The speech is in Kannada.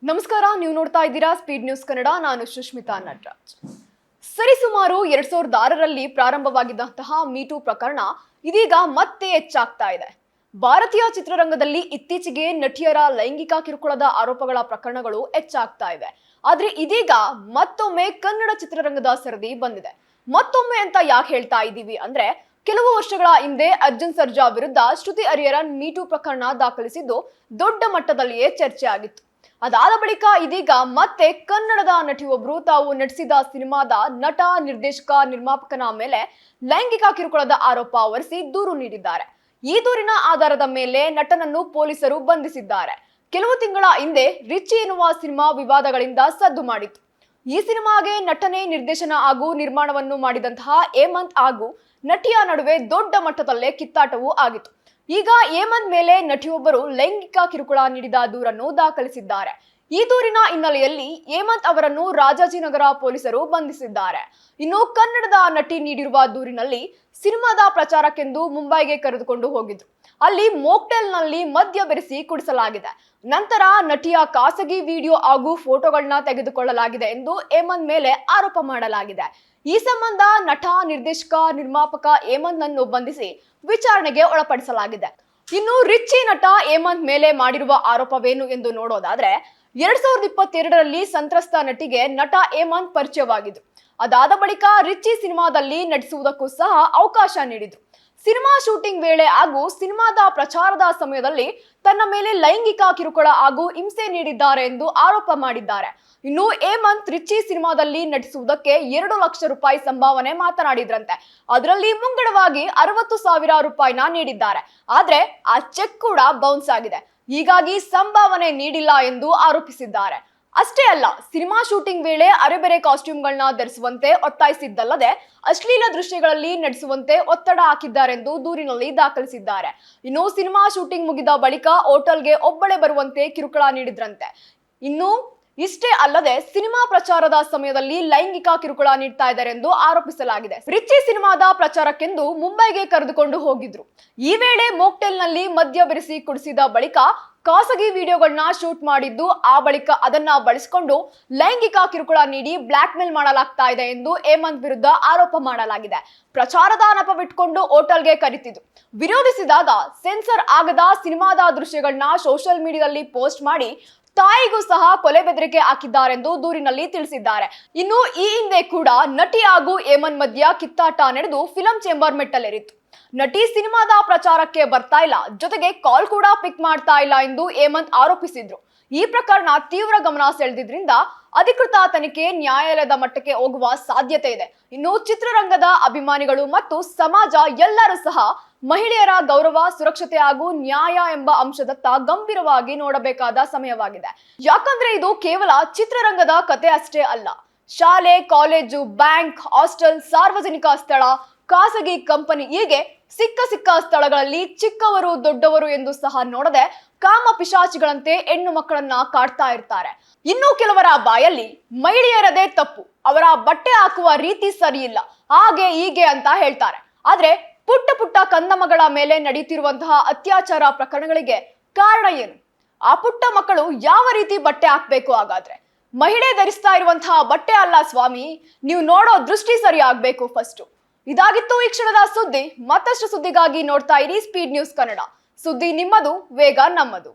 ನಮಸ್ಕಾರ, ನೀವು ನೋಡ್ತಾ ಇದ್ದೀರಾ ಸ್ಪೀಡ್ ನ್ಯೂಸ್ ಕನ್ನಡ. ನಾನು ಸುಷ್ಮಿತಾ ನಟರಾಜ್. ಸರಿಸುಮಾರು 2006ರಲ್ಲಿ ಪ್ರಾರಂಭವಾಗಿದ್ದಂತಹ ಮೀಟೂ ಪ್ರಕರಣ ಇದೀಗ ಮತ್ತೆ ಹೆಚ್ಚಾಗ್ತಾ ಇದೆ. ಭಾರತೀಯ ಚಿತ್ರರಂಗದಲ್ಲಿ ಇತ್ತೀಚೆಗೆ ನಟಿಯರ ಲೈಂಗಿಕ ಕಿರುಕುಳದ ಆರೋಪಗಳ ಪ್ರಕರಣಗಳು ಹೆಚ್ಚಾಗ್ತಾ ಇವೆ. ಆದ್ರೆ ಇದೀಗ ಮತ್ತೊಮ್ಮೆ ಕನ್ನಡ ಚಿತ್ರರಂಗದ ಸರದಿ ಬಂದಿದೆ. ಮತ್ತೊಮ್ಮೆ ಅಂತ ಯಾಕೆ ಹೇಳ್ತಾ ಇದ್ದೀವಿ ಅಂದ್ರೆ, ಕೆಲವು ವರ್ಷಗಳ ಹಿಂದೆ ಅರ್ಜುನ್ ಸರ್ಜಾ ವಿರುದ್ಧ ಶ್ರುತಿ ಹರಿಹರನ್ ಮೀಟೂ ಪ್ರಕರಣ ದಾಖಲಿಸಿದ್ದು ದೊಡ್ಡ ಮಟ್ಟದಲ್ಲಿಯೇ ಚರ್ಚೆ ಆಗಿತ್ತು. ಅದಾದ ಬಳಿಕ ಇದೀಗ ಮತ್ತೆ ಕನ್ನಡದ ನಟಿಯೊಬ್ಬರು ತಾವು ನಟಿಸಿದ ಸಿನಿಮಾದ ನಟ, ನಿರ್ದೇಶಕ, ನಿರ್ಮಾಪಕನ ಮೇಲೆ ಲೈಂಗಿಕ ಕಿರುಕುಳದ ಆರೋಪ ಹೊರಿಸಿ ದೂರು ನೀಡಿದ್ದಾರೆ. ಈ ದೂರಿನ ಆಧಾರದ ಮೇಲೆ ನಟನನ್ನು ಪೊಲೀಸರು ಬಂಧಿಸಿದ್ದಾರೆ. ಕೆಲವು ತಿಂಗಳ ಹಿಂದೆ ರಿಚಿ ಎನ್ನುವ ಸಿನಿಮಾ ವಿವಾದಗಳಿಂದ ಸದ್ದು ಮಾಡಿತ್ತು. ಈ ಸಿನಿಮಾಗೆ ನಟನೆ, ನಿರ್ದೇಶನ ಹಾಗೂ ನಿರ್ಮಾಣವನ್ನು ಮಾಡಿದಂತಹ ಹೇಮಂತ್ ಹಾಗೂ ನಟಿಯ ನಡುವೆ ದೊಡ್ಡ ಮಟ್ಟದಲ್ಲೇ ಕಿತ್ತಾಟವೂ ಆಗಿತ್ತು. ಈಗ ಹೇಮಂತ್ ಮೇಲೆ ನಟಿಯೊಬ್ಬರು ಲೈಂಗಿಕ ಕಿರುಕುಳ ನೀಡಿದ ದೂರನ್ನು ದಾಖಲಿಸಿದ್ದಾರೆ. ಈ ದೂರಿನ ಹಿನ್ನೆಲೆಯಲ್ಲಿ ಹೇಮಂತ್ ಅವರನ್ನು ರಾಜಾಜಿನಗರ ಪೊಲೀಸರು ಬಂಧಿಸಿದ್ದಾರೆ. ಇನ್ನು ಕನ್ನಡದ ನಟಿ ನೀಡಿರುವ ದೂರಿನಲ್ಲಿ ಸಿನಿಮಾದ ಪ್ರಚಾರಕ್ಕೆಂದು ಮುಂಬೈಗೆ ಕರೆದುಕೊಂಡು ಹೋಗಿದ್ರು. ಅಲ್ಲಿ ಮೋಕ್ಟೇಲ್ನಲ್ಲಿ ಮದ್ಯ ಬೆರೆಸಿ ಕುಡಿಸಲಾಗಿದೆ. ನಂತರ ನಟಿಯ ಖಾಸಗಿ ವಿಡಿಯೋ ಹಾಗೂ ಫೋಟೋಗಳನ್ನ ತೆಗೆದುಕೊಳ್ಳಲಾಗಿದೆ ಎಂದು ಹೇಮಂತ್ ಮೇಲೆ ಆರೋಪ ಮಾಡಲಾಗಿದೆ. ಈ ಸಂಬಂಧ ನಟ, ನಿರ್ದೇಶಕ, ನಿರ್ಮಾಪಕ ಹೇಮಂತ್ ನನ್ನು ಬಂಧಿಸಿ ವಿಚಾರಣೆಗೆ ಒಳಪಡಿಸಲಾಗಿದೆ. ಇನ್ನು ರಿಚಿ ನಟ ಹೇಮಂತ್ ಮೇಲೆ ಮಾಡಿರುವ ಆರೋಪವೇನು ಎಂದು ನೋಡೋದಾದ್ರೆ, 2022ರಲ್ಲಿ ಸಂತ್ರಸ್ತ ನಟಿಗೆ ನಟ ಹೇಮಂತ್ ಪರಿಚಯವಾಗಿದ್ರು. ಅದಾದ ಬಳಿಕ ರಿಚಿ ಸಿನಿಮಾದಲ್ಲಿ ನಟಿಸುವುದಕ್ಕೂ ಸಹ ಅವಕಾಶ ನೀಡಿದ್ರು. ಸಿನಿಮಾ ಶೂಟಿಂಗ್ ವೇಳೆ ಹಾಗೂ ಸಿನಿಮಾದ ಪ್ರಚಾರದ ಸಮಯದಲ್ಲಿ ತನ್ನ ಮೇಲೆ ಲೈಂಗಿಕ ಕಿರುಕುಳ ಹಾಗೂ ಹಿಂಸೆ ನೀಡಿದ್ದಾರೆ ಎಂದು ಆರೋಪ ಮಾಡಿದ್ದಾರೆ. ಇನ್ನು ಹೇಮಂತ್ ರಿಚಿ ಸಿನಿಮಾದಲ್ಲಿ ನಟಿಸುವುದಕ್ಕೆ 2 ಲಕ್ಷ ರೂಪಾಯಿ ಸಂಭಾವನೆ ಮಾತನಾಡಿದ್ರಂತೆ. ಅದರಲ್ಲಿ ಮುಂಗಡವಾಗಿ 60,000 ರೂಪಾಯಿನ ನೀಡಿದ್ದಾರೆ. ಆದ್ರೆ ಆ ಚೆಕ್ ಕೂಡ ಬೌನ್ಸ್ ಆಗಿದೆ. ಹೀಗಾಗಿ ಸಂಭಾವನೆ ನೀಡಿಲ್ಲ ಎಂದು ಆರೋಪಿಸಿದ್ದಾರೆ. ಅಷ್ಟೇ ಅಲ್ಲ, ಸಿನಿಮಾ ಶೂಟಿಂಗ್ ವೇಳೆ ಅರೆಬೆರೆ ಕಾಸ್ಟ್ಯೂಮ್ಗಳನ್ನ ಧರಿಸುವಂತೆ ಒತ್ತಾಯಿಸಿದ್ದಲ್ಲದೆ ಅಶ್ಲೀಲ ದೃಶ್ಯಗಳಲ್ಲಿ ನಟಿಸುವಂತೆ ಒತ್ತಡ ಹಾಕಿದ್ದಾರೆಂದು ದೂರಿನಲ್ಲಿ ದಾಖಲಿಸಿದ್ದಾರೆ. ಇನ್ನು ಸಿನಿಮಾ ಶೂಟಿಂಗ್ ಮುಗಿದ ಬಳಿಕ ಹೋಟೆಲ್ಗೆ ಒಬ್ಬಳೇ ಬರುವಂತೆ ಕಿರುಕುಳ ನೀಡಿದ್ರಂತೆ. ಇನ್ನು ಇಷ್ಟೇ ಅಲ್ಲದೆ ಸಿನಿಮಾ ಪ್ರಚಾರದ ಸಮಯದಲ್ಲಿ ಲೈಂಗಿಕ ಕಿರುಕುಳ ನೀಡ್ತಾ ಇದ್ದಾರೆ ಎಂದು ಆರೋಪಿಸಲಾಗಿದೆ. ರಿಚಿ ಸಿನಿಮಾದ ಪ್ರಚಾರಕ್ಕೆಂದು ಮುಂಬೈಗೆ ಕರೆದುಕೊಂಡು ಹೋಗಿದ್ರು. ಈ ವೇಳೆ ಮೋಕ್ಟೇಲ್ನಲ್ಲಿ ಮದ್ಯ ಬೆರೆಸಿ ಕುಡಿಸಿದ ಬಳಿಕ ಖಾಸಗಿ ವಿಡಿಯೋಗಳನ್ನ ಶೂಟ್ ಮಾಡಿದ್ದು, ಆ ಬಳಿಕ ಅದನ್ನ ಬಳಸಿಕೊಂಡು ಲೈಂಗಿಕ ಕಿರುಕುಳ ನೀಡಿ ಬ್ಲಾಕ್ ಮೇಲ್ ಮಾಡಲಾಗ್ತಾ ಇದೆ ಎಂದು ಹೇಮಂತ್ ವಿರುದ್ಧ ಆರೋಪ ಮಾಡಲಾಗಿದೆ. ಪ್ರಚಾರದ ನೆಪವಿಟ್ಕೊಂಡು ಹೋಟೆಲ್ಗೆ ಕರೆತಿದ್ರು. ವಿರೋಧಿಸಿದಾಗ ಸೆನ್ಸರ್ ಆಗದ ಸಿನಿಮಾದ ದೃಶ್ಯಗಳನ್ನ ಸೋಷಿಯಲ್ ಮೀಡಿಯಾದಲ್ಲಿ ಪೋಸ್ಟ್ ಮಾಡಿ ತಾಯಿಗೂ ಸಹ ಕೊಲೆ ಬೆದರಿಕೆ ಹಾಕಿದ್ದಾರೆಂದು ದೂರಿನಲ್ಲಿ ತಿಳಿಸಿದ್ದಾರೆ. ಇನ್ನು ಈ ಹಿಂದೆ ಕೂಡ ನಟಿ ಹಾಗೂ ಹೇಮಂತ್ ಮಧ್ಯ ಕಿತ್ತಾಟ ನಡೆದು ಫಿಲಂ ಚೇಂಬರ್ ಮೆಟ್ಟಲೇರಿತ್ತು. ನಟಿ ಸಿನಿಮಾದ ಪ್ರಚಾರಕ್ಕೆ ಬರ್ತಾ ಇಲ್ಲ, ಜೊತೆಗೆ ಕಾಲ್ ಕೂಡ ಪಿಕ್ ಮಾಡ್ತಾ ಇಲ್ಲ ಎಂದು ಹೇಮಂತ್ ಆರೋಪಿಸಿದ್ರು. ಈ ಪ್ರಕರಣ ತೀವ್ರ ಗಮನ ಸೆಳೆದಿದ್ರಿಂದ ಅಧಿಕೃತ ತನಿಖೆ ನ್ಯಾಯಾಲಯದ ಮಟ್ಟಕ್ಕೆ ಹೋಗುವ ಸಾಧ್ಯತೆ ಇದೆ. ಇನ್ನು ಚಿತ್ರರಂಗದ ಅಭಿಮಾನಿಗಳು ಮತ್ತು ಸಮಾಜ ಎಲ್ಲರೂ ಸಹ ಮಹಿಳೆಯರ ಗೌರವ, ಸುರಕ್ಷತೆ ಹಾಗೂ ನ್ಯಾಯ ಎಂಬ ಅಂಶದತ್ತ ಗಂಭೀರವಾಗಿ ನೋಡಬೇಕಾದ ಸಮಯವಾಗಿದೆ. ಯಾಕಂದ್ರೆ ಇದು ಕೇವಲ ಚಿತ್ರರಂಗದ ಕತೆ ಅಷ್ಟೇ ಅಲ್ಲ. ಶಾಲೆ, ಕಾಲೇಜು, ಬ್ಯಾಂಕ್, ಹಾಸ್ಟೆಲ್, ಸಾರ್ವಜನಿಕ ಸ್ಥಳ, ಖಾಸಗಿ ಕಂಪನಿ ಹೀಗೆ ಸಿಕ್ಕ ಸ್ಥಳಗಳಲ್ಲಿ ಚಿಕ್ಕವರು ದೊಡ್ಡವರು ಎಂದು ಸಹ ನೋಡದೆ ಕಾಮ ಪಿಶಾಚಿಗಳಂತೆ ಹೆಣ್ಣು ಮಕ್ಕಳನ್ನ ಕಾಡ್ತಾ ಇರ್ತಾರೆ. ಇನ್ನು ಕೆಲವರ ಬಾಯಲ್ಲಿ ಮಹಿಳೆಯರದೇ ತಪ್ಪು, ಅವರ ಬಟ್ಟೆ ಹಾಕುವ ರೀತಿ ಸರಿಯಿಲ್ಲ, ಹಾಗೆ ಹೀಗೆ ಅಂತ ಹೇಳ್ತಾರೆ. ಆದ್ರೆ ಪುಟ್ಟ ಕಂದಮಗಳ ಮೇಲೆ ನಡೆಯುತ್ತಿರುವಂತಹ ಅತ್ಯಾಚಾರ ಪ್ರಕರಣಗಳಿಗೆ ಕಾರಣ ಏನು? ಆ ಪುಟ್ಟ ಮಕ್ಕಳು ಯಾವ ರೀತಿ ಬಟ್ಟೆ ಹಾಕ್ಬೇಕು? ಹಾಗಾದ್ರೆ ಮಹಿಳೆ ಧರಿಸ್ತಾ ಇರುವಂತಹ ಬಟ್ಟೆ ಅಲ್ಲ ಸ್ವಾಮಿ, ನೀವು ನೋಡೋ ದೃಷ್ಟಿ ಸರಿ ಆಗ್ಬೇಕು ಫಸ್ಟ್. ಇದಾಗಿತ್ತು ಈ ಕ್ಷಣದ ಸುದ್ದಿ. ಮತ್ತಷ್ಟು ಸುದ್ದಿಗಾಗಿ ನೋಡ್ತಾ ಇರಿ ಸ್ಪೀಡ್ ನ್ಯೂಸ್ ಕನ್ನಡ. ಸುದ್ದಿ ನಿಮ್ಮದು, ವೇಗ ನಮ್ಮದು.